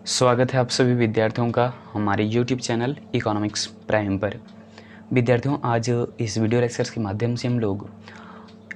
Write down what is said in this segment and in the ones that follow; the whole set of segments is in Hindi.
स्वागत है आप सभी विद्यार्थियों का हमारे YouTube चैनल इकोनॉमिक्स प्राइम पर। विद्यार्थियों, आज इस वीडियो लेक्चर्स के माध्यम से हम लोग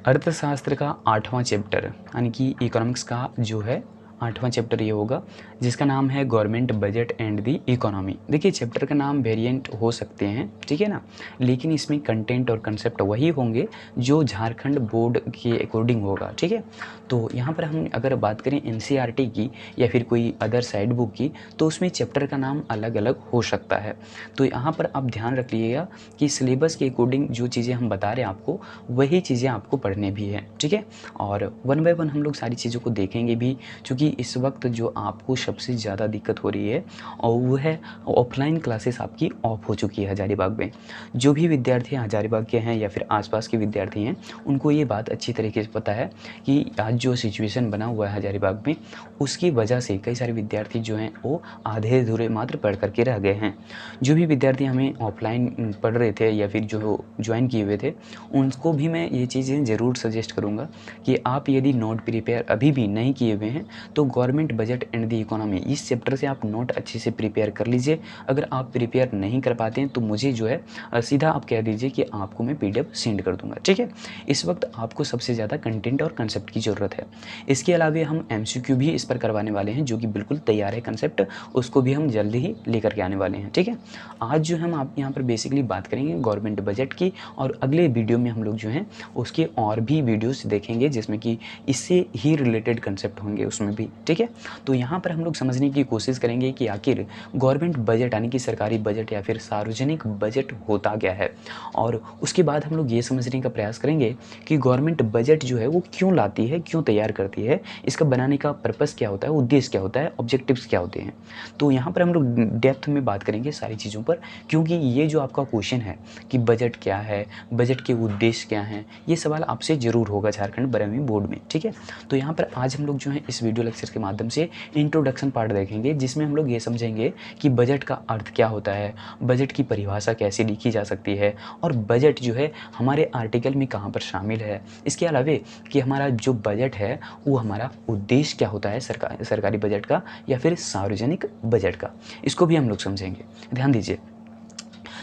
अर्थशास्त्र का 8वां चैप्टर यानी कि इकोनॉमिक्स का जो है 8वां चैप्टर ये होगा, जिसका नाम है government budget and the economy. देखिए, चैप्टर का नाम वेरिएंट हो सकते हैं, ठीक है ना, लेकिन इसमें कंटेंट और कंसेप्ट वही होंगे जो झारखंड बोर्ड के अकॉर्डिंग होगा, ठीक है। तो यहाँ पर हम अगर बात करें एनसीईआरटी की या फिर कोई अदर साइड बुक की, तो उसमें चैप्टर का नाम अलग अलग हो सकता है। तो यहाँ पर आप ध्यान रख लीजिएगा कि सिलेबस के अकॉर्डिंग जो चीज़ें हम बता रहे हैं आपको, वही चीज़ें आपको पढ़ने भी हैं, ठीक है। और वन बाय वन हम लोग सारी चीज़ों को देखेंगे भी, क्योंकि इस वक्त जो आपको सबसे ज़्यादा दिक्कत हो रही है और वो है ऑफलाइन क्लासेस आपकी ऑफ हो चुकी है हज़ारीबाग में। जो भी विद्यार्थी हज़ारीबाग के हैं या फिर आसपास के विद्यार्थी हैं, उनको ये बात अच्छी तरीके से पता है कि आज जो सिचुएशन बना हुआ है हज़ारीबाग में, उसकी वजह से कई सारे विद्यार्थी जो हैं वो आधे अधूरे मात्र पढ़ करके रह गए हैं। जो भी विद्यार्थी हमें ऑफलाइन पढ़ रहे थे या फिर जो ज्वाइन किए हुए थे, उनको भी मैं ये चीज़ें ज़रूर सजेस्ट करूँगा कि आप यदि नोट प्रिपेयर अभी भी नहीं किए हुए हैं तो government budget and the economy इस चैप्टर से आप नोट अच्छे से प्रिपेयर कर लीजिए। अगर आप प्रिपेयर नहीं कर पाते हैं तो मुझे जो है सीधा आप कह दीजिए कि आपको मैं PDF सेंड कर दूंगा, ठीक है। इस वक्त आपको सबसे ज़्यादा कंटेंट और कंसेप्ट की ज़रूरत है। इसके अलावा हम MCQ भी इस पर करवाने वाले हैं, जो कि बिल्कुल तैयार है कंसेप्ट, उसको भी हम जल्दी ही लेकर के आने वाले हैं, ठीक है। आज जो हम आप यहाँ पर बेसिकली बात करेंगे गवर्नमेंट बजट की, और अगले वीडियो में हम लोग जो हैं उसके और भी वीडियोस देखेंगे जिसमें कि इससे ही रिलेटेड कंसेप्ट होंगे उसमें भी, ठीक है। तो यहाँ पर हम लोग समझने की कोशिश करेंगे कि आखिर गवर्नमेंट बजट यानी कि सरकारी बजट या फिर सार्वजनिक बजट होता क्या है, और उसके बाद हम लोग ये समझने का प्रयास करेंगे कि गवर्नमेंट बजट जो है वो क्यों लाती है, क्यों तैयार करती है, इसका बनाने का पर्पस क्या होता है, उद्देश्य क्या होता है, ऑब्जेक्टिव्स क्या होते हैं। तो यहाँ पर हम लोग डेप्थ में बात करेंगे सारी चीज़ों पर, क्योंकि ये जो आपका क्वेश्चन है कि बजट क्या है, बजट के उद्देश्य क्या हैं, ये सवाल आपसे ज़रूर होगा झारखंड 12वीं बोर्ड में, ठीक है। तो यहाँ पर आज हम लोग जो है इस वीडियो लेक्चर के माध्यम से इंट्रोडक्शन पार्ट देखेंगे, जिसमें हम लोग ये समझेंगे कि बजट का अर्थ क्या होता है, बजट की परिभाषा कैसे लिखी जा सकती है, और बजट जो है हमारे आर्टिकल में कहाँ पर शामिल है। इसके अलावा कि हमारा जो बजट है वो हमारा उद्देश्य क्या होता है सरकारी बजट का या फिर सार्वजनिक बजट का, इसको भी हम लोग समझेंगे। ध्यान दीजिए,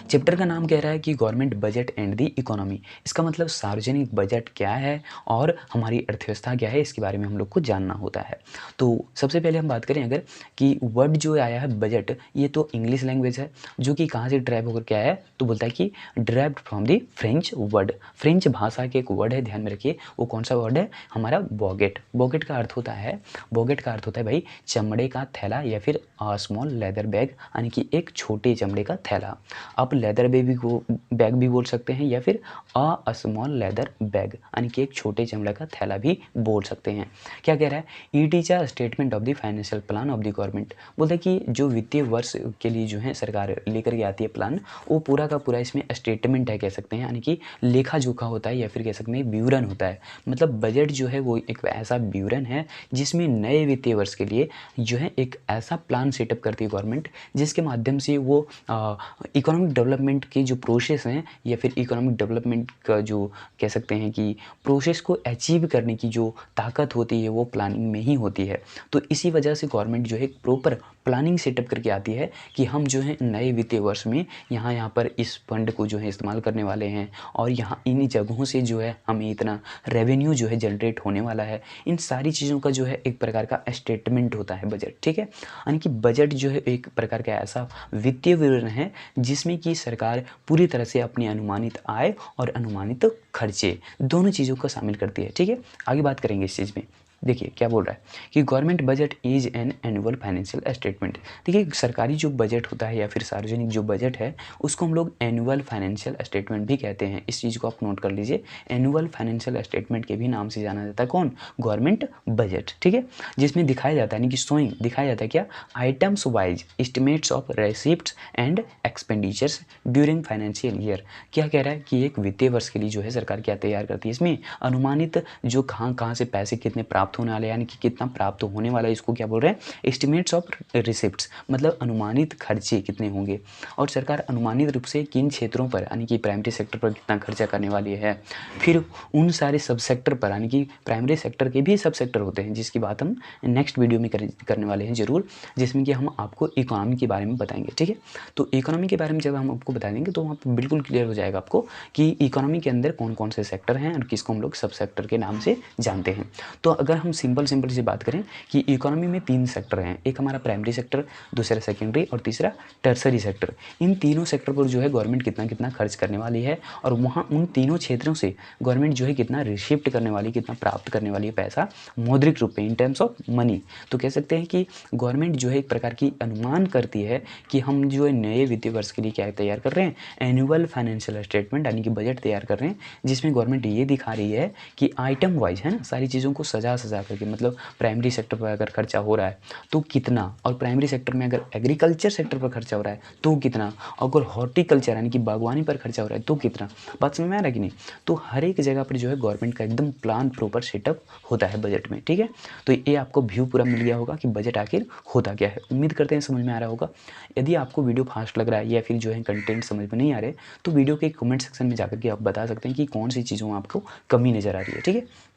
चैप्टर का नाम कह रहा है कि government budget and the economy. इसका मतलब सार्वजनिक बजट क्या है और हमारी अर्थव्यवस्था क्या है, इसके बारे में हम लोग को जानना होता है। तो सबसे पहले हम बात करें अगर कि वर्ड जो आया है बजट, ये तो इंग्लिश लैंग्वेज है, जो कि कहाँ से ड्राइव होकर के आया है, तो बोलता है कि derived from the French word. French भाषा के एक वर्ड है, ध्यान में रखिए, वो कौन सा वर्ड है, हमारा बॉगेट। बॉगेट का अर्थ होता है, बॉगेट का अर्थ होता है भाई चमड़े का थैला या फिर स्मॉल लेदर बैग, यानी कि एक छोटे चमड़े का थैला। आप लेदर बैग भी बोल सकते हैं या फिर स्मॉल लेदर बैग यानी कि एक छोटे चमड़े का थैला भी बोल सकते हैं। क्या कह रहा है, it is a statement of the financial plan of the government. बोलते हैं कि जो वित्तीय वर्ष के लिए जो है सरकार लेकर के आती है प्लान, वो पूरा का पूरा इसमें स्टेटमेंट है कह सकते हैं, यानी कि लेखा जोखा होता है या फिर कह सकते हैं विवरण होता है। मतलब बजट जो है वो एक ऐसा विवरण है जिसमें नए वित्तीय वर्ष के लिए जो है एक ऐसा प्लान सेटअप करती है गवर्नमेंट, जिसके माध्यम से वो इकोनॉमिक डेवलपमेंट की जो प्रोसेस हैं या फिर इकोनॉमिक डेवलपमेंट का जो कह सकते हैं कि प्रोसेस को अचीव करने की जो ताकत होती है वो प्लानिंग में ही होती है। तो इसी वजह से गवर्नमेंट जो है एक प्रॉपर प्लानिंग सेटअप करके आती है कि हम जो है नए वित्तीय वर्ष में यहाँ पर इस फंड को जो है इस्तेमाल करने वाले हैं, और यहाँ इन जगहों से जो है हमें इतना रेवेन्यू जो है जनरेट होने वाला है। इन सारी चीज़ों का जो है एक प्रकार का स्टेटमेंट होता है बजट, ठीक है। यानी कि बजट जो है एक प्रकार का ऐसा वित्तीय विवरण है जिसमें कि सरकार पूरी तरह से अपनी अनुमानित आय और अनुमानित खर्चे दोनों चीज़ों को शामिल करती है, ठीक है। आगे बात करेंगे इस चीज़ में। देखिए क्या बोल रहा है कि government budget is an annual financial statement. देखिए, सरकारी जो बजट होता है या फिर सार्वजनिक जो बजट है उसको हम लोग एनुअल फाइनेंशियल स्टेटमेंट भी कहते हैं। इस चीज़ को आप नोट कर लीजिए, एनुअल फाइनेंशियल स्टेटमेंट के भी नाम से जाना जाता है कौन, गवर्नमेंट बजट, ठीक है। जिसमें दिखाया जाता है, यानी कि शोइंग दिखाया जाता है क्या, items wise estimates of रेसिप्ट्स and expenditures during financial year. क्या कह रहा है कि एक वित्तीय वर्ष के लिए जो है सरकार क्या तैयार करती है, इसमें अनुमानित जो कहाँ कहाँ से पैसे कितने प्राप्त प्राप्त होने वाला है, यानी कि कितना प्राप्त होने वाला है, इसको क्या बोल रहे हैं, एस्टिमेट्स ऑफ रिसिप्ट्स, मतलब अनुमानित खर्चे कितने होंगे, और सरकार अनुमानित रूप से किन क्षेत्रों पर यानी कि प्राइमरी सेक्टर पर कितना खर्चा करने वाली है। फिर उन सारे सब सेक्टर पर, यानी कि प्राइमरी सेक्टर के भी सब सेक्टर होते हैं जिसकी बात हम नेक्स्ट वीडियो में करने वाले हैं ज़रूर, जिसमें कि हम आपको इकोनॉमी के बारे में बताएंगे। ठीक है, तो इकोनॉमी के बारे में जब हम आपको बता देंगे तो वहाँ पर बिल्कुल क्लियर हो जाएगा आपको कि इकोनॉमी के अंदर कौन कौन से सेक्टर हैं और किसको हम लोग सब सेक्टर के नाम से जानते हैं। तो अगर हम सिंपल से बात करें कि इकोनॉमी में 3 सेक्टर हैं, एक हमारा प्राइमरी सेक्टर, दूसरा सेकेंडरी और तीसरा टर्सरी सेक्टर। इन तीनों सेक्टर पर जो है गवर्नमेंट कितना कितना खर्च करने वाली है, और वहाँ उन तीनों क्षेत्रों से गवर्नमेंट जो है कितना रिसिप्ट करने वाली, कितना प्राप्त करने वाली है पैसा मौद्रिक रूप में, इन टर्म्स ऑफ मनी। तो कह सकते हैं कि गवर्नमेंट जो है एक प्रकार की अनुमान करती है कि हम जो है नए वित्तीय वर्ष के लिए क्या तैयार कर रहे हैं, एनुअल फाइनेंशियल स्टेटमेंट यानी कि बजट तैयार कर रहे हैं, जिसमें गवर्नमेंट ये दिखा रही है कि आइटम वाइज है ना, सारी चीज़ों को सजा करके, मतलब प्राइमरी सेक्टर पर अगर खर्चा हो रहा है तो कितना, और प्राइमरी सेक्टर में अगर एग्रीकल्चर सेक्टर पर खर्चा हो रहा है तो कितना, अगर हॉर्टिकल्चर यानी कि बागवानी पर खर्चा हो रहा है तो कितना। बात समझ में आ रहा है कि नहीं। तो हर एक जगह पर जो है गवर्नमेंट का एकदम प्लान प्रॉपर सेटअप होता है बजट में। ठीक है, तो ये आपको व्यू पूरा मिल गया होगा कि बजट आखिर होता क्या है। उम्मीद करते हैं समझ में आ रहा होगा। यदि आपको वीडियो फास्ट लग रहा है या फिर जो है कंटेंट समझ में नहीं आ रहे, तो वीडियो के कमेंट सेक्शन में जाकर के आप बता सकते हैं कि कौन सी चीज़ों में आपको कमी नज़र आ रही है। ठीक है,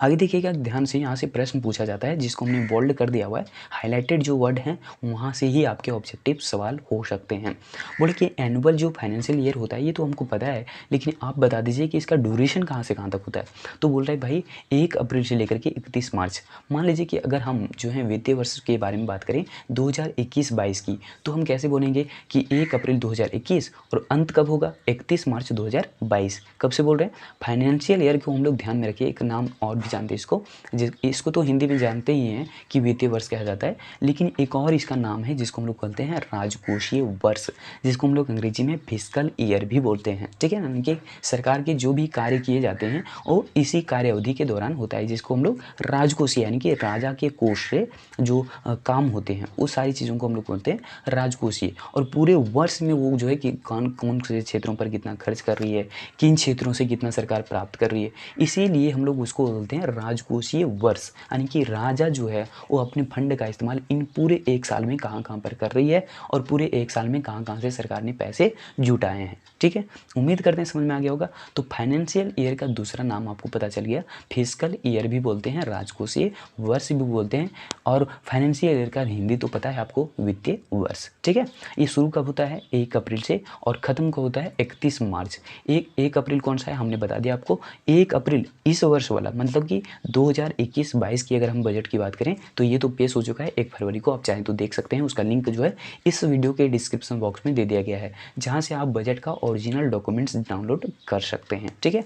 आगे देखिएगा ध्यान से, यहाँ से प्रश्न पूछा जाता है जिसको हमने बोल्ड कर दिया हुआ है, हाईलाइटेड जो वर्ड हैं वहाँ से ही आपके ऑब्जेक्टिव सवाल हो सकते हैं। बोले कि एनुअल जो फाइनेंशियल ईयर होता है ये तो हमको पता है, लेकिन आप बता दीजिए कि इसका ड्यूरेशन कहाँ से कहाँ तक होता है। तो बोल रहा है भाई 1 अप्रैल से लेकर के 31 मार्च। मान लीजिए कि अगर हम जो है वित्तीय वर्ष के बारे में बात करें 2021-22 की, तो हम कैसे बोलेंगे कि 1 अप्रैल 2021 और अंत कब होगा, 31 मार्च 2022। कब से बोल रहे हैं, फाइनेंशियल ईयर को हम लोग ध्यान में रखिए, एक नाम और भी जानते हैं इसको तो हिंदी में जानते ही हैं कि वित्तीय वर्ष कहा जाता है, लेकिन एक और इसका नाम है जिसको हम लोग कहते हैं राजकोषीय वर्ष, जिसको हम लोग अंग्रेजी में फिस्कल ईयर भी बोलते हैं। ठीक है, यानी कि सरकार के जो भी कार्य किए जाते हैं वो इसी कार्य अवधि के दौरान होता है, जिसको हम लोग राजकोषीय यानी कि राजा के कोष से जो काम होते हैं उस सारी चीज़ों को हम लोग बोलते हैं राजकोषीय। और पूरे वर्ष में वो जो है कि कौन कौन से क्षेत्रों पर कितना खर्च कर रही है, किन क्षेत्रों से कितना सरकार प्राप्त कर रही है, इसीलिए हम लोग उसको बोलते हैं राजकोषीय वर्ष। यानी कि राजा जो है वो अपने फंड का इस्तेमाल इन पूरे 1 साल में कहाँ कहाँ पर कर रही है, और पूरे 1 साल में कहाँ कहाँ से सरकार ने पैसे जुटाए हैं। ठीक है, उम्मीद करते हैं समझ में आ गया होगा। तो फाइनेंशियल ईयर का दूसरा नाम आपको पता चल गया, फिस्कल ईयर भी बोलते हैं, राजकोषीय वर्ष भी बोलते हैं, और फाइनेंशियल ईयर का हिंदी तो पता है आपको, वित्तीय वर्ष। ठीक है, ये शुरू कब होता है, 1 अप्रैल से, और ख़त्म कब होता है, 31 मार्च। 1 अप्रैल कौन सा है, हमने बता दिया आपको, 1 अप्रैल इस वर्ष वाला, मतलब कि 2021-22 की अगर हम बजट की बात करें तो ये तो पेश हो चुका है 1 फरवरी को, आप चाहें तो देख सकते हैं। उसका लिंक जो है इस वीडियो के डिस्क्रिप्शन बॉक्स में दे दिया गया है, जहाँ से आप बजट का ओरिजिनल डॉक्यूमेंट्स डाउनलोड कर सकते हैं। ठीक है,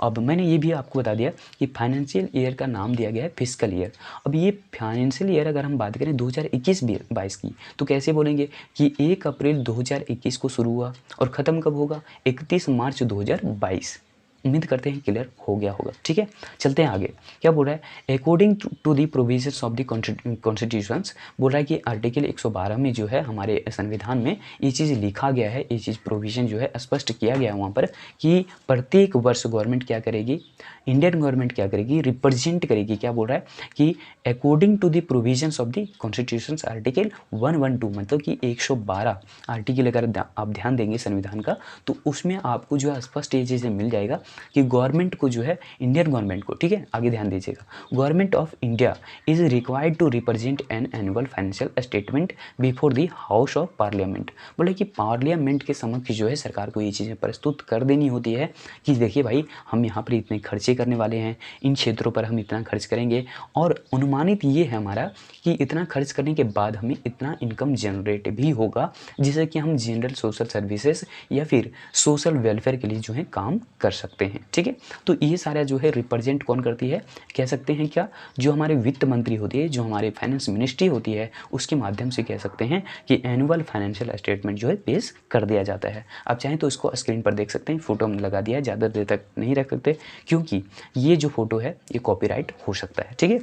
अब मैंने ये भी आपको बता दिया कि फाइनेंशियल ईयर का नाम दिया गया है फिस्कल ईयर। अब ये फाइनेंशियल ईयर अगर हम बात करें 2021-22 की, तो कैसे बोलेंगे कि 1 अप्रैल 2021 को शुरू हुआ और ख़त्म कब होगा, 31 मार्च 2022। उम्मीद करते हैं क्लियर हो गया होगा। ठीक है, चलते हैं आगे। क्या बोल रहा है, according to the provisions of the constitutions, बोल रहा है कि आर्टिकल 112 में जो है हमारे संविधान में ये चीज़ लिखा गया है, ये चीज़ प्रोविज़न जो है स्पष्ट किया गया है वहाँ पर कि प्रत्येक वर्ष गवर्नमेंट क्या करेगी, इंडियन गवर्नमेंट क्या करेगी, रिप्रेजेंट करेगी। क्या बोल रहा है कि according to the provisions of the constitutions article 112, मतलब कि 112 आर्टिकल अगर आप ध्यान देंगे संविधान का, तो उसमें आपको जो है स्पष्ट ये चीज़ें मिल जाएगा कि गवर्नमेंट को जो है, इंडियन गवर्नमेंट को, ठीक है आगे ध्यान दीजिएगा, government of India is required to represent an annual financial statement before the house of parliament. बोले कि पार्लियामेंट के समक्ष जो है सरकार को ये चीज़ें प्रस्तुत कर देनी होती है कि देखिए भाई हम यहाँ पर इतने खर्चे करने वाले हैं, इन क्षेत्रों पर हम इतना खर्च करेंगे, और अनुमानित ये है हमारा कि इतना खर्च करने के बाद हमें इतना इनकम जनरेट भी होगा, जिससे कि हम जनरल सोशल सर्विसेज या फिर सोशल वेलफेयर के लिए जो है काम कर सकते हैं। ठीक है, तो ये सारा जो है रिप्रेजेंट कौन करती है, कह सकते हैं क्या, जो हमारे वित्त मंत्री होती है, जो हमारे फाइनेंस मिनिस्ट्री होती है, उसके माध्यम से कह सकते हैं कि एनुअल फाइनेंशियल स्टेटमेंट जो है पेश कर दिया जाता है। आप चाहें तो इसको स्क्रीन पर देख सकते हैं, फोटो हम लगा दिया है, ज़्यादा देर तक नहीं रख सकते क्योंकि ये जो फोटो है ये कॉपीराइट हो सकता है। ठीक है,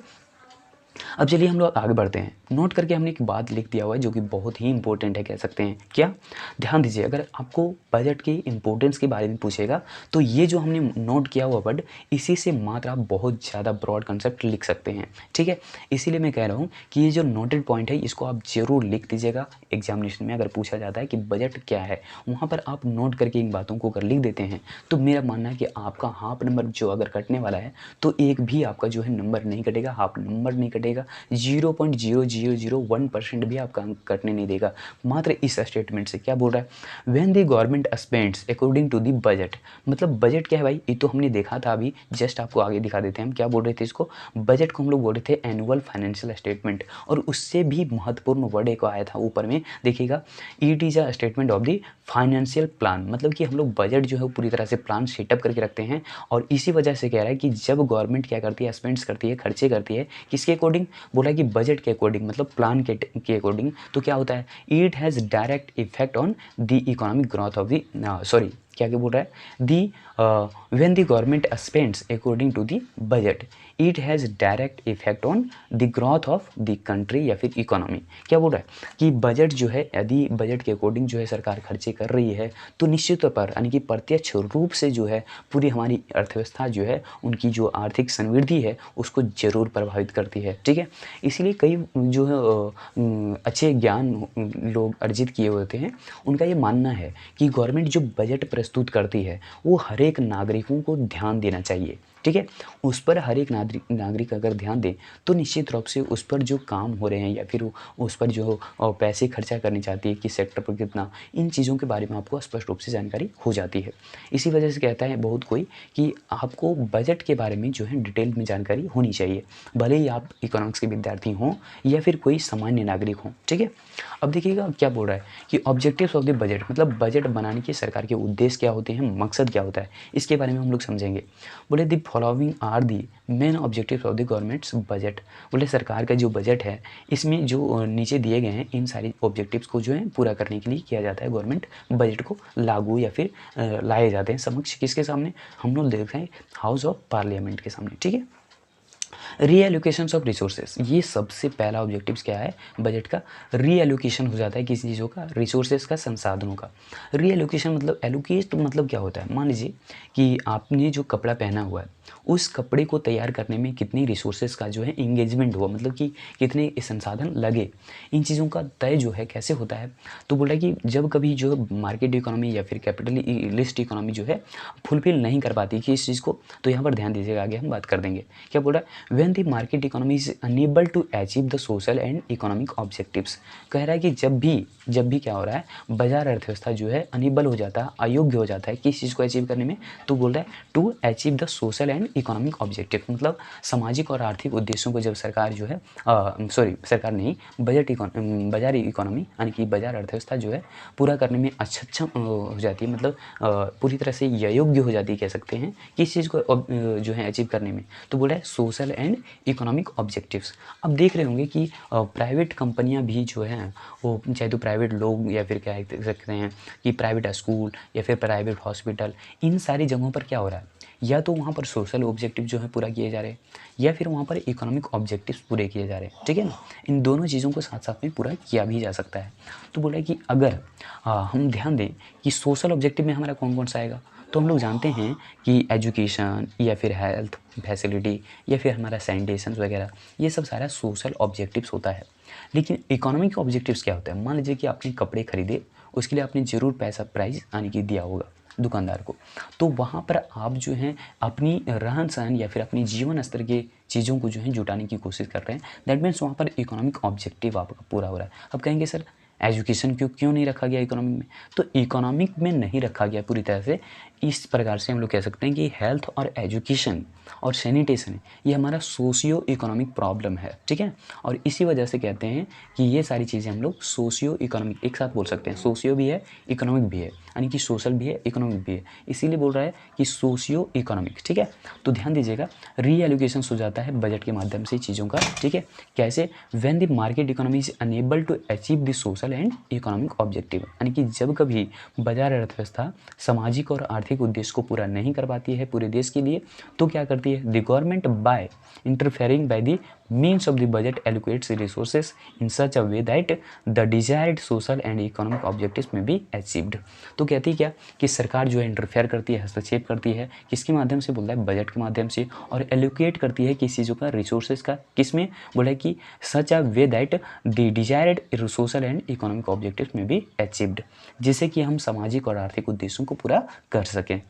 अब चलिए हम लोग आगे बढ़ते हैं। नोट करके हमने एक बात लिख दिया हुआ है जो कि बहुत ही इंपॉर्टेंट है, कह सकते हैं। क्या? ध्यान दीजिए, अगर आपको बजट की इंपॉर्टेंस के बारे में पूछेगा तो ये जो हमने नोट किया हुआ वर्ड, इसी से मात्र आप बहुत ज़्यादा ब्रॉड कंसेप्ट लिख सकते हैं, ठीक है। इसीलिए मैं कह रहा हूँ कि ये जो नोटेड पॉइंट है इसको आप जरूर लिख दीजिएगा। एग्जामिनेशन में अगर पूछा जाता है कि बजट क्या है, वहाँ पर आप नोट करके इन बातों को अगर लिख देते हैं तो मेरा मानना है कि आपका हाफ नंबर जो अगर कटने वाला है तो एक भी आपका जो है नंबर नहीं कटेगा, हाफ नंबर नहीं कटेगा, 0.0001% भी आपका अंक कटने नहीं देगा। मात्र इस स्टेटमेंट से क्या बोल रहा है? When the government spends according to the budget, मतलब बजट क्या है भाई, ये तो हमने देखा था अभी, जस्ट आपको आगे दिखा देते हैं हम क्या बोल रहे थे इसको। बजट को हम लोग बोल रहे थे एनुअल फाइनेंशियल स्टेटमेंट, और उससे भी महत्वपूर्ण वर्ड एक आया था ऊपर में, देखिएगा, it is a statement of the financial plan. मतलब कि हम लोग बजट जो है पूरी तरह से प्लान सेटअप करके रखते हैं, और इसी वजह से कह रहा है कि जब गवर्नमेंट क्या करती है, स्पेंड्स करती है, खर्चे करती है, किसके अकॉर्डिंग? बोला कि बजट के अकॉर्डिंग, मतलब प्लान के अकॉर्डिंग। तो क्या होता है? It has direct effect on the economic growth of the sorry क्या क्या बोल रहा है, the when the government spends according to the budget it has direct effect on the growth of the country या फिर इकोनॉमी। क्या बोल रहा है कि बजट जो है, यदि बजट के अकॉर्डिंग जो है सरकार खर्चे कर रही है तो निश्चित तौर पर, यानी कि प्रत्यक्ष रूप से जो है पूरी हमारी अर्थव्यवस्था जो है, उनकी जो आर्थिक समृद्धि है उसको जरूर प्रभावित करती है, ठीक है। इसीलिए कई जो है अच्छे ज्ञान लोग अर्जित किए होते हैं, उनका ये मानना है कि गवर्नमेंट जो बजट प्रस्तुत करती है वो हर एक नागरिकों को ध्यान देना चाहिए, ठीक है। उस पर हर एक नागरिक अगर ध्यान दें तो निश्चित रूप से उस पर जो काम हो रहे हैं या फिर उस पर जो पैसे खर्चा करनी चाहती है, किस सेक्टर पर कितना, इन चीज़ों के बारे में आपको स्पष्ट रूप से जानकारी हो जाती है। इसी वजह से कहता है बहुत कोई कि आपको बजट के बारे में जो है डिटेल में जानकारी होनी चाहिए, भले ही आप इकोनॉमिक्स के विद्यार्थी हों या फिर कोई सामान्य नागरिक हों, ठीक है। अब देखिएगा क्या बोल रहा है कि ऑब्जेक्टिव्स ऑफ द बजट, मतलब बजट बनाने के सरकार के उद्देश्य क्या होते हैं, मकसद क्या होता है, इसके बारे में हम लोग समझेंगे। बोले the following are the main objectives of the government's budget. बोले सरकार का जो बजट है इसमें जो नीचे दिए गए हैं इन सारी ऑब्जेक्टिव्स को जो है पूरा करने के लिए किया जाता है, गवर्नमेंट बजट को लागू या फिर लाए जाते हैं समक्ष, किसके सामने? हम लोग देख रहे हैं हाउस ऑफ पार्लियामेंट के सामने, ठीक है। रीएलोकेशंस ऑफ रिसोर्सेज, ये सबसे पहला ऑब्जेक्टिव्स क्या है बजट का? रीएलोकेशन हो जाता है किसी चीज़ों का, रिसोर्सेज का, संसाधनों का। रीएलोकेशन मतलब एलोकेट मतलब क्या होता है? मान लीजिए कि आपने जो कपड़ा पहना हुआ है उस कपड़े को तैयार करने में कितनी रिसोर्सेज का जो है इंगेजमेंट हुआ, मतलब कि कितने संसाधन लगे, इन चीज़ों का तय जो है कैसे होता है? तो बोल रहा है कि जब कभी जो मार्केट इकोनॉमी या फिर कैपिटलिस्ट इकोनॉमी जो है फुलफिल नहीं कर पाती कि इस चीज़ को, तो यहाँ पर ध्यान दीजिएगा, आगे हम बात कर देंगे। क्या बोल रहा है? When the market economy is unable to achieve the social and economic objectives. कह रहा है कि जब भी क्या हो रहा है, बाजार अर्थव्यवस्था जो है अनेबल हो जाता है, अयोग्य हो जाता है किस चीज़ को अचीव करने में, तो बोल रहा है to achieve the social and economic objective, मतलब सामाजिक और आर्थिक उद्देश्यों को जब सरकार जो है सरकार नहीं, बाजार इकोनॉमी यानी कि बाजार अर्थव्यवस्था जो है पूरा करने में अक्षम हो जाती है, मतलब पूरी तरह से अयोग्य हो जाती है, कह सकते हैं किस चीज़ को जो है अचीव करने में, तो बोल रहा है सोशल एंड इकोनॉमिक ऑब्जेक्टिव्स। अब देख रहे होंगे कि प्राइवेट कंपनियां भी जो हैं वो, चाहे तो प्राइवेट लोग या फिर क्या कह सकते हैं कि प्राइवेट स्कूल या फिर प्राइवेट हॉस्पिटल, इन सारी जगहों पर क्या हो रहा है, या तो वहाँ पर सोशल ऑब्जेक्टिव जो है पूरा किए जा रहे हैं या फिर वहाँ पर इकोनॉमिक ऑब्जेक्टिव्स पूरे किए जा रहे हैं, ठीक है ना। इन दोनों चीज़ों को साथ साथ में पूरा किया भी जा सकता है। तो बोला कि अगर हम ध्यान दें कि सोशल ऑब्जेक्टिव में हमारा कौन कौन सा आएगा, तो हम लोग जानते हैं कि एजुकेशन या फिर हेल्थ फैसिलिटी या फिर हमारा सैनिटेशन वगैरह, ये सब सारा सोशल ऑब्जेक्टिव्स होता है। लेकिन इकोनॉमिक ऑब्जेक्टिव्स क्या होता है? मान लीजिए कि आपने कपड़े खरीदे, उसके लिए आपने ज़रूर पैसा प्राइस यानी कि दिया होगा दुकानदार को, तो वहाँ पर आप जो हैं अपनी रहन सहन या फिर अपनी जीवन स्तर के चीज़ों को जो है जुटाने की कोशिश कर रहे हैं। दैट मीन्स वहाँ पर इकोनॉमिक ऑब्जेक्टिव आपका पूरा हो रहा है। अब कहेंगे सर एजुकेशन क्यों नहीं रखा गया इकोनॉमिक में? तो इकोनॉमिक में नहीं रखा गया पूरी तरह से, इस प्रकार से हम लोग कह सकते हैं कि हेल्थ और एजुकेशन और सैनिटेशन ये हमारा सोशियो इकोनॉमिक प्रॉब्लम है, ठीक है। और इसी वजह से कहते हैं कि ये सारी चीज़ें हम लोग सोशियो इकोनॉमिक एक साथ बोल सकते हैं, सोशियो भी है इकोनॉमिक भी है, यानी कि सोशल भी है इकोनॉमिक भी है, इसीलिए बोल रहा है कि सोशियो इकोनॉमिक, ठीक है। तो ध्यान दीजिएगा, रीएलोकेशन हो जाता है बजट के माध्यम से चीज़ों का, ठीक है। कैसे? When the market economy is unable to achieve the social and economic objective, यानी कि जब कभी बाजार अर्थव्यवस्था सामाजिक और आर्थिक उद्देश्य को पूरा नहीं कर पाती है पूरे देश के लिए, तो क्या करती है the government by interfering by the means of the budget allocates resources in such a way that the desired social and economic objectives may be achieved। तो कहती क्या कि सरकार जो है इंटरफेयर करती है, हस्तक्षेप करती है, किसके माध्यम से बोलता है, बजट के माध्यम से, और एलोकेट करती है किस चीज़ों का, रिसोर्सेज का, किसमें बोला है कि such a way that the desired social and economic objectives may be achieved, जिससे कि हम सामाजिक और आर्थिक उद्देश्यों को पूरा कर सकें।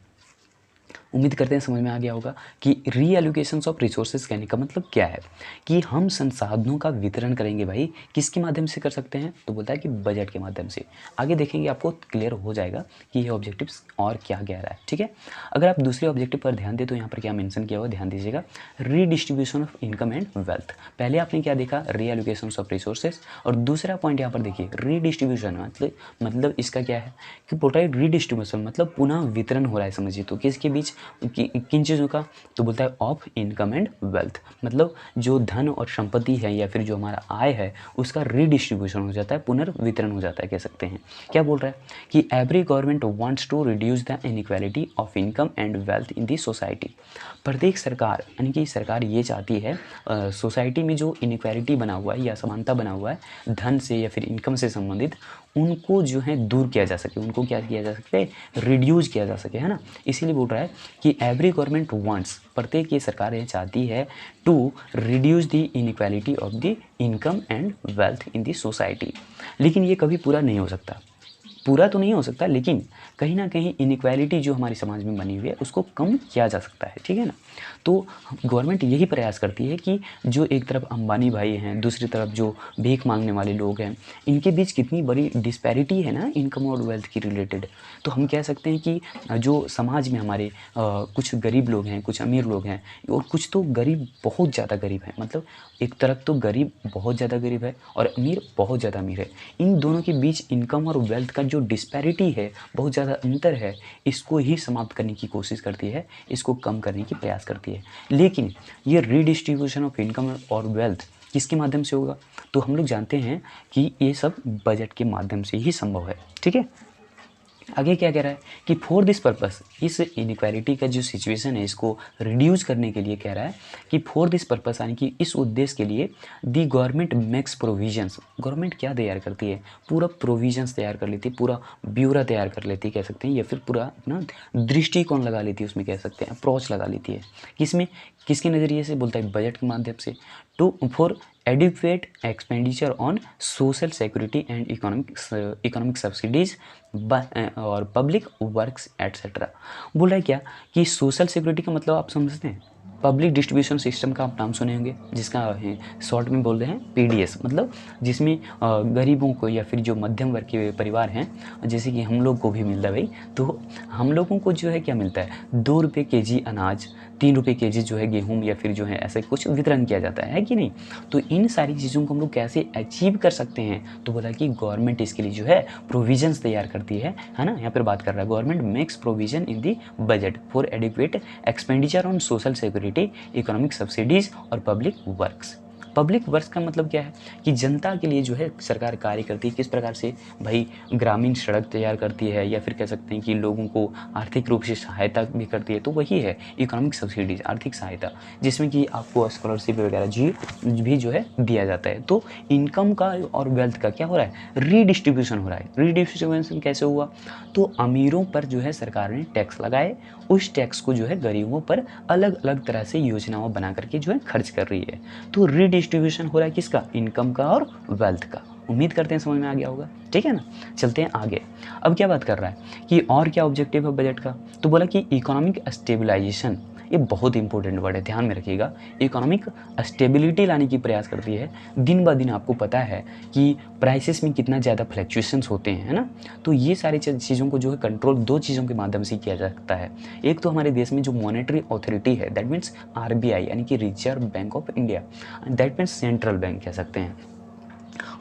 उम्मीद करते हैं समझ में आ गया होगा कि रीएलोकेशंस ऑफ रिसोर्सेज कहने का मतलब क्या है, कि हम संसाधनों का वितरण करेंगे भाई, किसके माध्यम से कर सकते हैं, तो बोलता है कि बजट के माध्यम से। आगे देखेंगे आपको क्लियर हो जाएगा कि ये ऑब्जेक्टिव्स और क्या कह रहा है, ठीक है। अगर आप दूसरे ऑब्जेक्टिव पर ध्यान दें तो यहाँ पर क्या मेंशन किया हुआ, ध्यान दीजिएगा, redistribution of income and wealth. पहले आपने क्या देखा, रीएलोकेशंस ऑफ रिसोर्सेज, और दूसरा पॉइंट यहाँ पर देखिए रीडिस्ट्रीब्यूशन, मतलब इसका क्या है कि बोलता है रीडिस्ट्रीब्यूशन मतलब पुनः वितरण हो रहा है, समझिए तो किसके बीच, किन चीज़ों का, तो बोलता है ऑफ इनकम एंड वेल्थ, मतलब जो धन और संपत्ति है या फिर जो हमारा आय है उसका रीडिस्ट्रीब्यूशन हो जाता है, पुनर्वितरण हो जाता है, कह सकते हैं। क्या बोल रहा है कि every government wants to reduce the inequality of income and wealth in the society. प्रत्येक सरकार, यानी कि सरकार ये चाहती है सोसाइटी में जो इनइक्वालिटी बना हुआ है या असमानता बना हुआ है धन से या फिर इनकम से संबंधित, उनको जो है दूर किया जा सके, उनको क्या किया जा सके, रिड्यूस किया जा सके, है ना। इसीलिए बोल रहा है कि एवरी गवर्नमेंट वांट्स, प्रत्येक ये सरकार ये चाहती है to reduce the inequality of the income and wealth in the society. लेकिन ये कभी पूरा नहीं हो सकता, पूरा तो नहीं हो सकता, लेकिन कहीं ना कहीं इनइक्वालिटी जो हमारे समाज में बनी हुई है उसको कम किया जा सकता है, ठीक है ना। तो गवर्नमेंट यही प्रयास करती है कि जो एक तरफ अंबानी भाई हैं, दूसरी तरफ जो भीख मांगने वाले लोग हैं, इनके बीच कितनी बड़ी डिस्पैरिटी है ना इनकम और वेल्थ की रिलेटेड। तो हम कह सकते हैं कि जो समाज में हमारे कुछ गरीब लोग हैं, कुछ अमीर लोग हैं, और कुछ तो गरीब बहुत ज़्यादा गरीब हैं, मतलब एक तरफ तो गरीब बहुत ज़्यादा गरीब है और अमीर बहुत ज़्यादा अमीर है, इन दोनों के बीच इनकम और वेल्थ का जो डिस्पैरिटी है, बहुत ज़्यादा अंतर है, इसको ही समाप्त करने की कोशिश करती है, इसको कम करने की प्रयास करती है। लेकिन ये रीडिस्ट्रीब्यूशन ऑफ इनकम और वेल्थ किसके माध्यम से होगा, तो हम लोग जानते हैं कि ये सब बजट के माध्यम से ही संभव है, ठीक है। आगे क्या कह रहा है कि फॉर दिस पर्पस, इस इनइक्वालिटी का जो सिचुएशन है इसको रिड्यूस करने के लिए कह रहा है कि फॉर दिस पर्पस, यानी कि इस उद्देश्य के लिए दी गवर्नमेंट मेक्स प्रोविजंस, गवर्नमेंट क्या तैयार करती है, पूरा प्रोविजंस तैयार कर लेती है, पूरा ब्यूरा तैयार कर लेती है, कह सकते हैं, या फिर पूरा अपना दृष्टिकोण लगा लेती है, उसमें कह सकते हैं अप्रोच लगा लेती है, किसमें, किसके नज़रिए से, बोलता है बजट के माध्यम से, to for adequate expenditure on social security and economic subsidies और पब्लिक वर्क्स एट्सेट्रा। बोल रहा है क्या कि सोशल सिक्योरिटी का मतलब आप समझते हैं, पब्लिक डिस्ट्रीब्यूशन सिस्टम का आप नाम सुने होंगे, जिसका शॉर्ट में बोल रहे हैं पीडीएस, मतलब जिसमें गरीबों को या फिर जो मध्यम वर्ग के परिवार हैं, जैसे कि हम लोग को भी मिलता है भाई, तो हम लोगों को जो है क्या मिलता है, 2 रुपये केजी अनाज, 3 रुपये केजी जो है गेहूँ, या फिर जो है ऐसे कुछ वितरण किया जाता है कि नहीं। तो इन सारी चीज़ों को हम लोग कैसे अचीव कर सकते हैं, तो बोला कि गवर्नमेंट इसके लिए जो है प्रोविजंस तैयार करती है ना। यहाँ पर बात कर रहा है government makes provision in the budget for adequate expenditure on social security, economic subsidies और पब्लिक वर्क्स। पब्लिक वर्क्स का मतलब क्या है कि जनता के लिए जो है सरकार कार्य करती है, किस प्रकार से भाई, ग्रामीण सड़क तैयार करती है, या फिर कह सकते हैं कि लोगों को आर्थिक रूप से सहायता भी करती है, तो वही है इकोनॉमिक सब्सिडीज, आर्थिक सहायता, जिसमें कि आपको स्कॉलरशिप वगैरह जी भी जो है दिया जाता है। तो इनकम का और वेल्थ का क्या हो रहा है, रीडिस्ट्रीब्यूशन हो रहा है। रीडिस्ट्रीब्यूशन कैसे हुआ, तो अमीरों पर जो है सरकार ने टैक्स लगाए, उस टैक्स को जो है गरीबों पर अलग अलग तरह से योजनाओं बना करके जो है खर्च कर रही है। तो रीडिस्ट्रीब्यूशन हो रहा है किसका, इनकम का और वेल्थ का। उम्मीद करते हैं समझ में आ गया होगा, ठीक है ना। चलते हैं आगे। अब क्या बात कर रहा है कि और क्या ऑब्जेक्टिव है बजट का, तो बोला कि इकोनॉमिक स्टेबलाइजेशन, ये बहुत इंपॉर्टेंट वर्ड है, ध्यान में रखिएगा। इकोनॉमिक स्टेबिलिटी लाने की प्रयास करती है। दिन ब दिन आपको पता है कि प्राइसेस में कितना ज़्यादा फ्लक्चुएशंस होते हैं, है ना। तो ये सारी चीज़ों को जो है कंट्रोल 2 चीज़ों के माध्यम से किया जा सकता है। एक तो हमारे देश में जो मॉनेटरी अथॉरिटी है, दैट मीन्स आरबीआई, यानी कि reserve bank of India, that means central bank कह सकते हैं।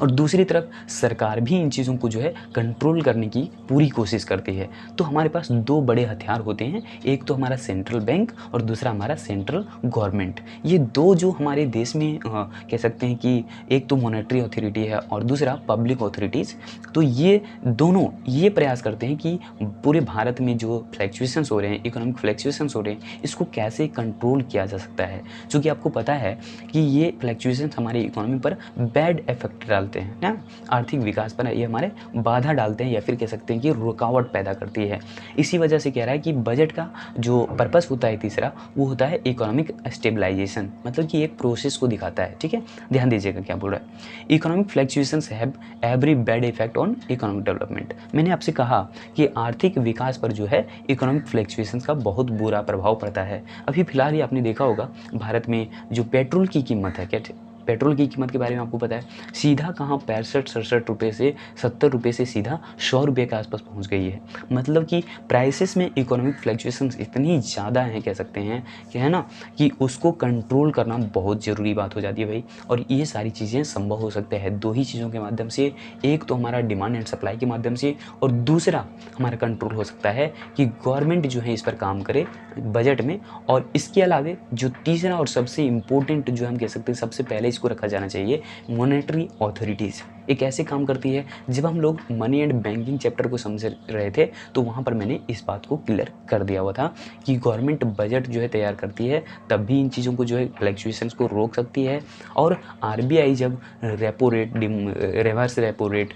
और दूसरी तरफ सरकार भी इन चीज़ों को जो है कंट्रोल करने की पूरी कोशिश करती है। तो हमारे पास दो बड़े हथियार होते हैं, एक तो हमारा सेंट्रल बैंक और दूसरा हमारा सेंट्रल गवर्नमेंट। ये दो जो हमारे देश में कह सकते हैं कि एक तो मॉनेटरी अथॉरिटी है और दूसरा पब्लिक अथॉरिटीज़। तो ये दोनों ये प्रयास करते हैं कि पूरे भारत में जो फ्लैक्चुएशंस हो रहे हैं, इकोनॉमिक फ्लैक्चुएशंस हो रहे हैं, इसको कैसे कंट्रोल किया जा सकता है। क्योंकि आपको पता है कि ये फ्लैक्चुएशंस हमारी इकोनॉमी पर बैड इफेक्ट डालते हैं ना, आर्थिक विकास पर ये हमारे बाधा डालते हैं या फिर कह सकते हैं कि रुकावट पैदा करती है। इसी वजह से कह रहा है कि बजट का जो पर्पस होता है तीसरा, वो होता है इकोनॉमिक स्टेबलाइजेशन, मतलब कि एक प्रोसेस को दिखाता है। ठीक है, ध्यान दीजिएगा क्या बोल रहा है। Economic fluctuations have every bad effect on economic development. मैंने आपसे कहा कि आर्थिक विकास पर जो है इकोनॉमिक फ्लैक्चुएशंस का बहुत बुरा प्रभाव पड़ता है। अभी फिलहाल ही आपने देखा होगा भारत में जो पेट्रोल की कीमत है, क्या पेट्रोल की कीमत के बारे में आपको पता है, सीधा कहाँ 65-67 रुपये से 70 रुपये से सीधा 100 रुपये के आसपास पहुंच गई है। मतलब कि प्राइसेस में इकोनॉमिक फ्लैक्चुएशंस इतनी ज़्यादा हैं, कह सकते हैं कि है ना, कि उसको कंट्रोल करना बहुत ज़रूरी बात हो जाती है भाई। और ये सारी चीज़ें संभव हो सकते हैं दो ही चीज़ों के माध्यम से, एक तो हमारा डिमांड एंड सप्लाई के माध्यम से, और दूसरा हमारा कंट्रोल हो सकता है कि गवर्नमेंट जो है इस पर काम करे बजट में। और इसके अलावा जो तीसरा और सबसे इम्पोर्टेंट जो हम कह सकते हैं सबसे पहले इसको रखा जाना चाहिए, मॉनेटरी अथॉरिटीज़। एक ऐसे काम करती है, जब हम लोग मनी एंड बैंकिंग चैप्टर को समझ रहे थे तो वहाँ पर मैंने इस बात को क्लियर कर दिया हुआ था कि गवर्नमेंट बजट जो है तैयार करती है, तब भी इन चीज़ों को जो है फ्लैक्चुएशंस को रोक सकती है। और आरबीआई जब repo rate, reverse repo rate,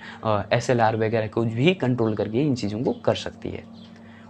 SLR वगैरह को भी कंट्रोल करके इन चीज़ों को कर सकती है।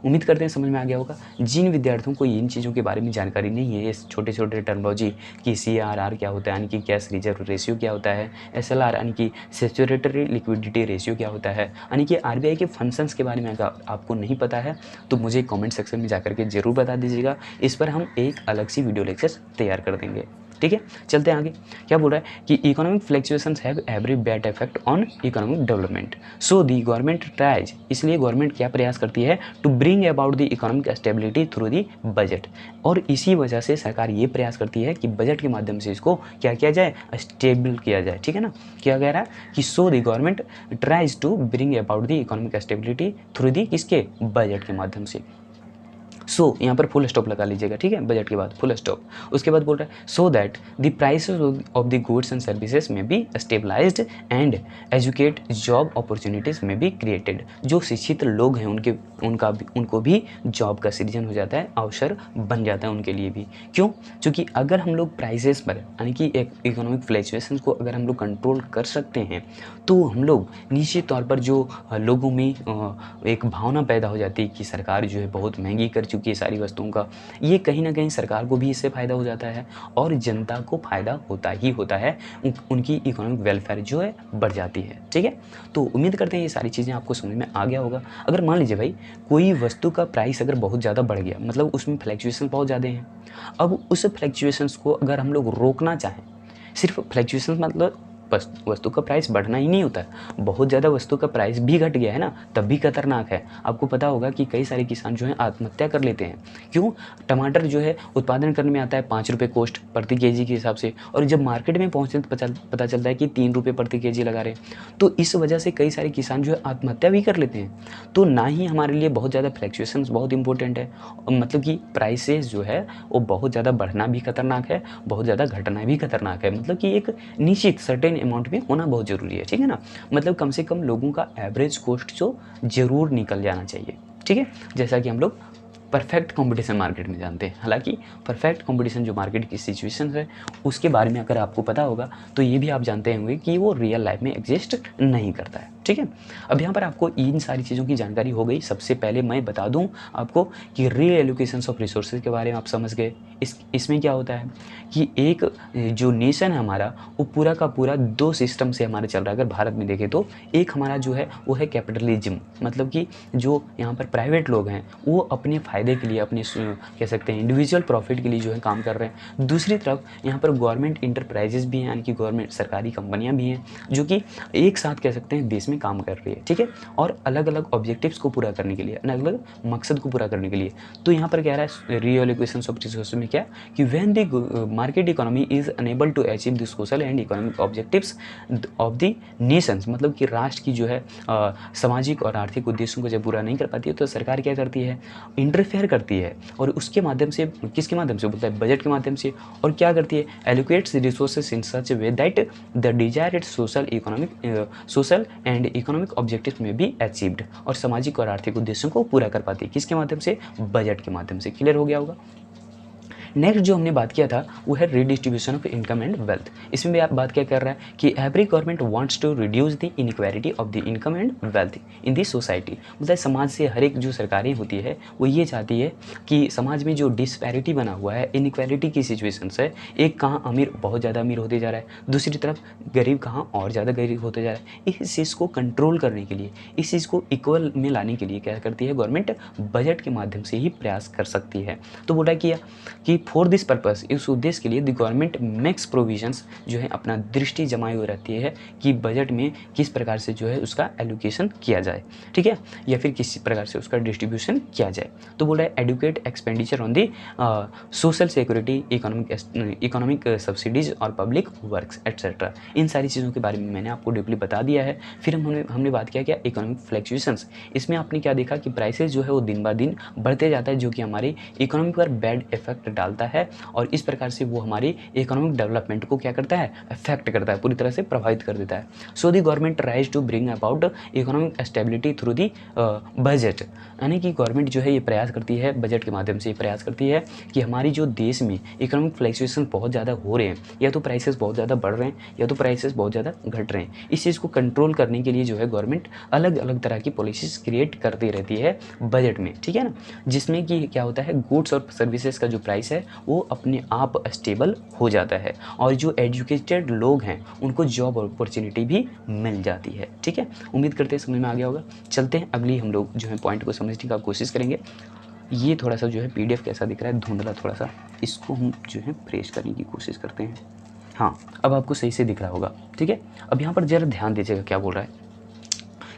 उम्मीद करते हैं समझ में आ गया होगा। जिन विद्यार्थियों को इन चीज़ों के बारे में जानकारी नहीं है, इस छोटे छोटे टर्मोलॉजी कि CRR क्या होता है, यानी कि कैश रिजर्व रेशियो क्या होता है, SLR यानी कि सैचुरेटरी लिक्विडिटी रेशियो क्या होता है, यानी कि RBI के फंक्शंस के बारे में अगर आपको नहीं पता है तो मुझे कमेंट सेक्शन में जाकर के ज़रूर बता दीजिएगा। इस पर हम एक अलग सी वीडियो लेक्चर तैयार कर देंगे। ठीक है, चलते हैं आगे। क्या बोल रहा है कि economic fluctuations have every bad effect on economic development, so the government tries, इसलिए गवर्नमेंट क्या प्रयास करती है, to bring about the economic stability through the budget. और इसी वजह से सरकार ये प्रयास करती है कि बजट के माध्यम से इसको क्या किया जाए, स्टेबल किया जाए। ठीक है ना, क्या कह रहा है कि so the government tries to bring about the economic stability through the किसके, बजट के माध्यम से। सो यहाँ पर फुल स्टॉप लगा लीजिएगा। ठीक है, बजट के बाद फुल स्टॉप। उसके बाद बोल रहा है so that the prices of the goods and services may be stabilised and educate job opportunities may be created. जो शिक्षित लोग हैं उनको भी जॉब का सृजन हो जाता है, अवसर बन जाता है उनके लिए भी। क्यों? क्योंकि अगर हम लोग प्राइसेस पर यानी कि एक इकोनॉमिक फ्लैक्चुएशंस को अगर हम लोग कंट्रोल कर सकते हैं तो हम लोग निश्चित तौर पर जो लोगों में एक भावना पैदा हो जाती है कि सरकार जो है बहुत महंगी कर चुकी है सारी वस्तुओं का, ये कहीं ना कहीं सरकार को भी इससे फ़ायदा हो जाता है और जनता को फ़ायदा होता ही होता है, उनकी इकोनॉमिक वेलफेयर जो है बढ़ जाती है। ठीक है, तो उम्मीद करते हैं ये सारी चीज़ें आपको समझ में आ गया होगा। अगर मान लीजिए भाई कोई वस्तु का प्राइस अगर बहुत ज़्यादा बढ़ गया, मतलब उसमें फ्लैक्चुएशन बहुत ज़्यादा हैं, अब उस फ्लैक्चुएशंस को अगर हम लोग रोकना चाहें, सिर्फ फ्लैक्चुएशन मतलब वस्तु का प्राइस बढ़ना ही नहीं होता है, बहुत ज़्यादा वस्तु का प्राइस भी घट गया है ना, तब भी खतरनाक है। आपको पता होगा कि कई सारे किसान जो हैं आत्महत्या कर लेते हैं। क्यों? टमाटर जो है उत्पादन करने में आता है 5 रुपये कॉस्ट प्रति केजी के हिसाब से, और जब मार्केट में पहुँचते तो पता चलता है कि 3 रुपये प्रति केजी लगा रहे हैं। तो इस वजह से कई सारे किसान जो है आत्महत्या भी कर लेते हैं। तो ना ही हमारे लिए बहुत ज़्यादा फ्लैक्चुएशंस बहुत इंपॉर्टेंट है, मतलब कि प्राइसेस जो है वो बहुत ज़्यादा बढ़ना भी खतरनाक है, बहुत ज़्यादा घटना भी खतरनाक है। मतलब कि एक निश्चित सर्टेन अमाउंट में होना बहुत ज़रूरी है। ठीक है ना, मतलब कम से कम लोगों का एवरेज कॉस्ट जो ज़रूर निकल जाना चाहिए। ठीक है, जैसा कि हम लोग परफेक्ट कंपटीशन मार्केट में जानते हैं। हालांकि परफेक्ट कंपटीशन जो मार्केट की सिचुएशन है उसके बारे में अगर आपको पता होगा तो ये भी आप जानते होंगे कि वो रियल लाइफ में एग्जिस्ट नहीं करता है। ठीक है, अब यहाँ पर आपको इन सारी चीज़ों की जानकारी हो गई। सबसे पहले मैं बता दूँ आपको कि रीएलोकेशन ऑफ रिसोर्सेज के बारे में आप समझ गए। इसमें क्या होता है कि एक जो नेशन है हमारा वो पूरा का पूरा 2 सिस्टम से हमारा चल रहा है। अगर भारत में देखें तो एक हमारा जो है वो है कैपिटलिज्म, मतलब कि जो यहाँ पर प्राइवेट लोग हैं वो अपने फ़ायदे के लिए, अपने कह सकते हैं इंडिविजुअल प्रॉफिट के लिए जो है काम कर रहे हैं। दूसरी तरफ यहाँ पर गवर्नमेंट इंटरप्राइजेज भी हैं, यानी कि गवर्नमेंट सरकारी कंपनियाँ भी हैं जो कि एक साथ कह सकते हैं देश में में काम कर रही है, ठीक है, और अलग अलग ऑब्जेक्टिव्स को पूरा करने के लिए, अलग अलग मकसद को पूरा करने के लिए। तो यहाँ पर कह रहा है रीएलोकेशन ऑफ रिसोर्स में क्या कि when the market economy is unable to achieve the social and economic objectives of the nations, मतलब कि राष्ट्र की जो है सामाजिक और आर्थिक उद्देश्यों को जब पूरा नहीं कर पाती है तो सरकार क्या करती है, इंटरफेयर करती है, और उसके माध्यम से, किसके माध्यम से बोलता है, बजट के माध्यम से, और क्या करती है, allocates resources in such way that the desired social and economic objective में बी अचीव्ड, और सामाजिक और आर्थिक उद्देश्यों को पूरा कर पाती है, किसके माध्यम से, बजट के माध्यम से। क्लियर हो गया होगा। नेक्स्ट जो हमने बात किया था वो है redistribution of income and wealth. इसमें भी आप बात क्या कर रहा है कि every government wants to reduce the inequality of the income and wealth in the society, मतलब समाज से हर एक जो सरकारें होती है वो ये चाहती है कि समाज में जो डिस्पैरिटी बना हुआ है, इनइक्वालिटी की सिचुएशन है, एक कहाँ अमीर बहुत ज़्यादा अमीर होते जा रहा है, दूसरी तरफ गरीब कहाँ और ज़्यादा गरीब होते जा रहा है, इस चीज़ को कंट्रोल करने के लिए, इस चीज़ को इक्वल में लाने के लिए क्या करती है गवर्नमेंट, बजट के माध्यम से ही प्रयास कर सकती है। तो बोला किया कि फॉर दिस पर्पस, इस उद्देश्य के लिए द गवर्नमेंट मेक्स प्रोविजंस, जो है अपना दृष्टि जमाई हुई रहती है कि बजट में किस प्रकार से जो है उसका एलोकेशन किया जाए, ठीक है, या फिर किस प्रकार से उसका डिस्ट्रीब्यूशन किया जाए। तो बोला है adequate expenditure on the social security, economic subsidies और पब्लिक वर्क्स एट्सेट्रा। इन सारी चीज़ों के बारे में मैंने आपको डीपली बता दिया है। फिर हमने बात किया क्या, इकोनॉमिक फ्लक्चुएशंस। इसमें आपने क्या देखा कि प्राइसेस जो है वो दिन ब दिन बढ़ते जाता है, जो कि हमारी इकोनॉमी पर बैड इफेक्ट डालता है, और इस प्रकार से वो हमारी इकोनॉमिक डेवलपमेंट को क्या करता है, अफेक्ट करता है, पूरी तरह से प्रभावित कर देता है। So the government tries to bring about economic stability through the budget, यानी कि गवर्नमेंट जो है ये प्रयास करती है, बजट के माध्यम से ये प्रयास करती है कि हमारी जो देश में इकोनॉमिक फ्लक्चुएशन बहुत ज़्यादा हो रहे हैं, या तो प्राइसेस बहुत ज़्यादा बढ़ रहे हैं या तो प्राइसेस बहुत ज़्यादा घट रहे हैं, इस चीज़ को कंट्रोल करने के लिए जो है गवर्नमेंट अलग अलग तरह की पॉलिसीज क्रिएट करती रहती है बजट में, ठीक है ना, जिसमें कि क्या होता है, गुड्स और सर्विसेज का जो प्राइस है वो अपने आप स्टेबल हो जाता है, और जो एजुकेटेड लोग हैं उनको जॉब अपॉर्चुनिटी भी मिल जाती है, ठीक है। उम्मीद करते हैं समझ में आ गया होगा। चलते हैं अगली हम लोग जो है पॉइंट को समझने का कोशिश करेंगे। ये थोड़ा सा जो है पीडीएफ कैसा दिख रहा है, धुंधला थोड़ा सा, इसको हम जो है फ्रेश करने की कोशिश करते हैं। हाँ, अब आपको सही से दिख रहा होगा, ठीक है। अब यहाँ पर ज़रा ध्यान दीजिएगा क्या बोल रहा है,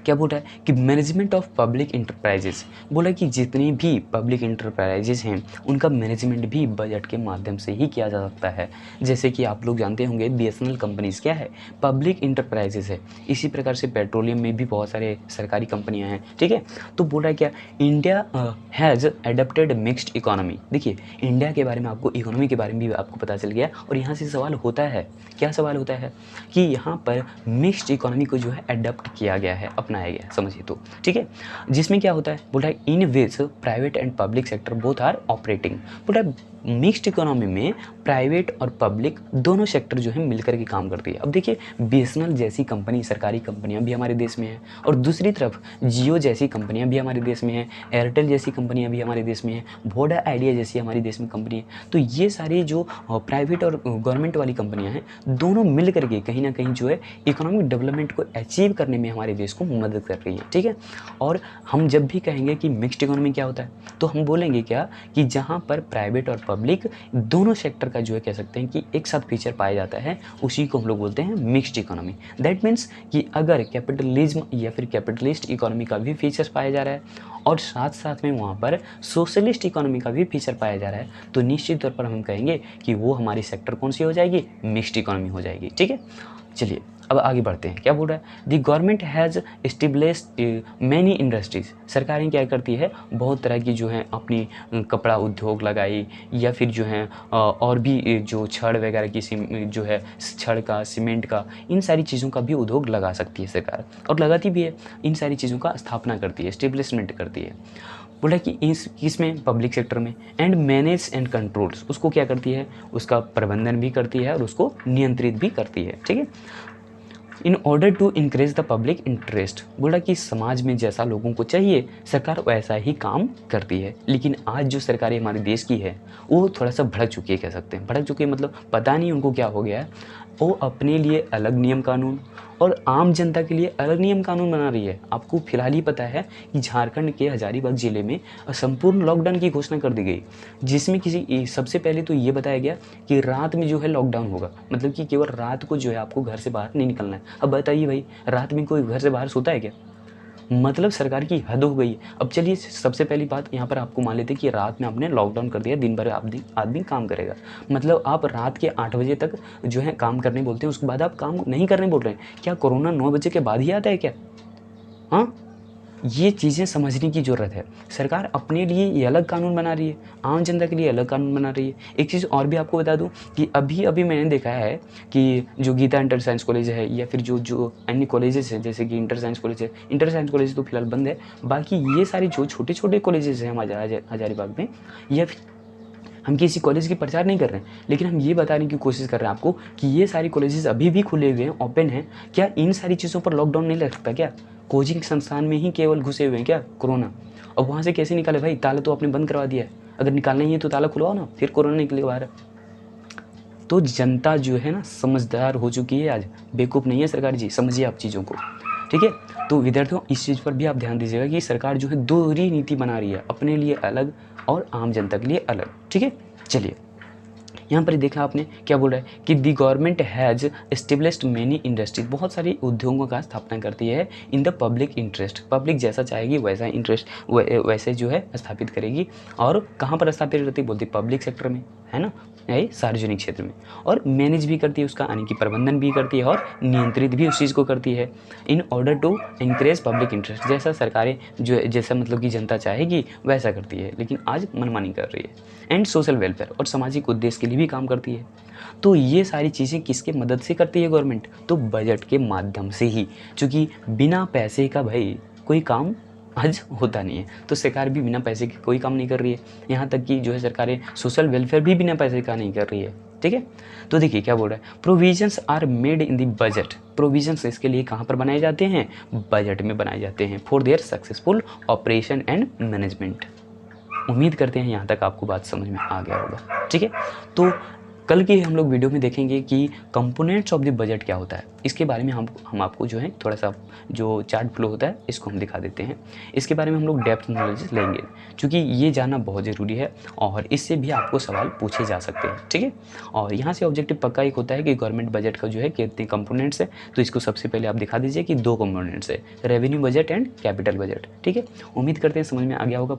क्या बोल रहा है कि मैनेजमेंट ऑफ पब्लिक इंटरप्राइजेस, बोला कि जितनी भी पब्लिक इंटरप्राइजेस हैं उनका मैनेजमेंट भी बजट के माध्यम से ही किया जा सकता है। जैसे कि आप लोग जानते होंगे बीएसएनएल कंपनीज क्या है, पब्लिक इंटरप्राइजेस है। इसी प्रकार से पेट्रोलियम में भी बहुत सारे सरकारी कंपनियां हैं, ठीक है। तो बोल रहा है क्या, India has adapted mixed economy. देखिए इंडिया के बारे में आपको, इकोनॉमी के बारे में भी आपको पता चल गया, और यहाँ से सवाल होता है, क्या सवाल होता है कि यहाँ पर मिक्स्ड इकोनॉमी को जो है एडप्ट किया गया है, अपनाया गया, समझिए तो, ठीक है। जिसमें क्या होता है, बोल रहा है in which private and public sector both are operating. बोल रहा है मिक्स्ड इकोनॉमी में प्राइवेट और पब्लिक दोनों सेक्टर जो है मिलकर के काम करती है। अब देखिए बीएसएनएल जैसी कंपनी, सरकारी कंपनियां भी हमारे देश में हैं, और दूसरी तरफ जियो जैसी कंपनियां भी हमारे देश में हैं, एयरटेल जैसी कंपनियां भी हमारे देश में हैं, वोडा आइडिया जैसी हमारे देश में कंपनी है। तो ये सारी जो प्राइवेट और गवर्नमेंट वाली कंपनियां हैं, दोनों मिल करके कहीं ना कहीं जो है इकोनॉमिक डेवलपमेंट को अचीव करने में हमारे देश को मदद कर रही है, ठीक है। और हम जब भी कहेंगे कि मिक्स्ड इकोनॉमी क्या होता है, तो हम बोलेंगे क्या कि जहाँ पर प्राइवेट और पब्लिक दोनों सेक्टर का जो है कह सकते हैं कि एक साथ फीचर पाया जाता है, उसी को हम लोग बोलते हैं मिक्स्ड इकोनॉमी। दैट मीन्स कि अगर कैपिटलिज्म या फिर कैपिटलिस्ट इकोनॉमी का भी फीचर्स पाया जा रहा है, और साथ साथ में वहाँ पर सोशलिस्ट इकोनॉमी का भी फीचर पाया जा रहा है, तो निश्चित तौर पर हम कहेंगे कि वो हमारी सेक्टर कौन सी हो जाएगी, मिक्स्ड इकोनॉमी हो जाएगी, ठीक है। चलिए अब आगे बढ़ते हैं। क्या बोल रहा है, the government has established many industries. सरकारें क्या करती है, बहुत तरह की जो है अपनी कपड़ा उद्योग लगाई, या फिर जो है और भी जो छड़ वगैरह की जो है छड़ का, सीमेंट का, इन सारी चीज़ों का भी उद्योग लगा सकती है सरकार, और लगाती भी है, इन सारी चीज़ों का स्थापना करती है, एस्टेब्लिशमेंट करती है। बोला कि इसमें पब्लिक सेक्टर में एंड मैनेज एंड कंट्रोल्स, उसको क्या करती है, उसका प्रबंधन भी करती है और उसको नियंत्रित भी करती है, ठीक है। In order to increase the public interest, बोला कि समाज में जैसा लोगों को चाहिए सरकार वैसा ही काम करती है। लेकिन आज जो सरकारें हमारे देश की है वो थोड़ा सा भड़क चुकी है, कह सकते हैं भड़क चुकी है, मतलब पता नहीं उनको क्या हो गया है। वो अपने लिए अलग नियम कानून और आम जनता के लिए अलग नियम कानून बना रही है। आपको फिलहाल ही पता है कि झारखंड के हजारीबाग जिले में संपूर्ण लॉकडाउन की घोषणा कर दी गई, जिसमें सबसे पहले तो ये बताया गया कि रात में जो है लॉकडाउन होगा, मतलब कि केवल रात को जो है आपको घर से बाहर नहीं निकलना है। अब बताइए भाई, रात में कोई घर से बाहर सोता है क्या? मतलब सरकार की हद हो गई है। अब चलिए सबसे पहली बात यहाँ पर आपको मान लेते हैं कि रात में आपने लॉकडाउन कर दिया, दिन भर आदमी काम करेगा, मतलब आप रात के 8 बजे तक जो है काम करने बोलते हैं, उसके बाद आप काम नहीं करने बोल रहे हैं। क्या कोरोना 9 बजे के बाद ही आता है क्या? हाँ, ये चीज़ें समझने की ज़रूरत है। सरकार अपने लिए ये अलग कानून बना रही है, आम जनता के लिए अलग कानून बना रही है। एक चीज़ और भी आपको बता दूं कि अभी मैंने देखा है कि जो गीता इंटर साइंस कॉलेज है या फिर जो अन्य कॉलेजेस हैं, जैसे कि इंटर साइंस कॉलेज है, इंटर साइंस कॉलेज तो फिलहाल बंद है, बाकी ये सारे जो छोटे छोटे कॉलेजेस हैं हमारे हजारीबाग में, या फिर हम किसी कॉलेज की प्रचार नहीं कर रहे हैं, लेकिन हम ये बताने की कोशिश कर रहे हैं आपको कि ये सारी कॉलेजेस अभी भी खुले हुए हैं, ओपन हैं। क्या इन सारी चीज़ों पर लॉकडाउन नहीं लग सकता क्या? कोचिंग संस्थान में ही केवल घुसे हुए हैं क्या कोरोना? अब वहाँ से कैसे निकाले भाई? ताला तो आपने बंद करवा दिया है, अगर निकालना ही है तो ताला खुलवाओ ना, फिर कोरोना निकलेगा बाहर। तो जनता जो है ना समझदार हो चुकी है आज, बेवकूफ़ नहीं है सरकार जी, समझिए आप चीज़ों को, ठीक है। तो विद्यार्थियों इस चीज़ पर भी आप ध्यान दीजिएगा कि सरकार जो है दोहरी नीति बना रही है, अपने लिए अलग और आम जनता के लिए अलग, ठीक है। चलिए यहाँ पर देखा आपने क्या बोल रहा है कि the government has established many industries, बहुत सारे उद्योगों का स्थापना करती है in the public interest, public जैसा चाहेगी वैसा इंटरेस्ट वैसे जो है स्थापित करेगी। और कहाँ पर स्थापित करती है? बोलती पब्लिक सेक्टर में, है ना, यही सार्वजनिक क्षेत्र में। और मैनेज भी करती है उसका, यानी कि प्रबंधन भी करती है और नियंत्रित भी उस चीज़ को करती है in order to increase public interest, जैसा सरकारें जो जैसा मतलब कि जनता चाहेगी वैसा करती है, लेकिन आज मनमानी कर रही है। एंड सोशल वेलफेयर, और सामाजिक उद्देश्य के लिए भी काम करती है। तो ये सारी चीज़ें किसके मदद से करती है गवर्नमेंट? तो बजट के माध्यम से ही, क्योंकि बिना पैसे का भाई कोई काम आज होता नहीं है। तो सरकार भी बिना पैसे के कोई काम नहीं कर रही है, यहाँ तक कि जो है सरकारें सोशल वेलफेयर भी बिना पैसे का नहीं कर रही है, ठीक है। तो देखिए क्या बोल रहा है, provisions are made in the budget, provisions इसके लिए कहाँ पर बनाए जाते हैं? बजट में बनाए जाते हैं, for their successful operation and management. उम्मीद करते हैं यहाँ तक आपको बात समझ में आ गया होगा, ठीक है। तो कल की हम लोग वीडियो में देखेंगे कि कंपोनेंट्स ऑफ द बजट क्या होता है, इसके बारे में हम आपको जो है थोड़ा सा जो चार्ट फ्लो होता है इसको हम दिखा देते हैं। इसके बारे में हम लोग डेप्थ नॉलेज लेंगे, क्योंकि ये जानना बहुत ज़रूरी है और इससे भी आपको सवाल पूछे जा सकते हैं, ठीक है। और यहाँ से ऑब्जेक्टिव पक्का एक होता है कि गवर्नमेंट बजट का जो है कितने कंपोनेंट्स है, तो इसको सबसे पहले आप दिखा दीजिए कि 2 कंपोनेंट्स है, revenue budget and capital budget, ठीक है। उम्मीद करते हैं समझ में आ गया होगा।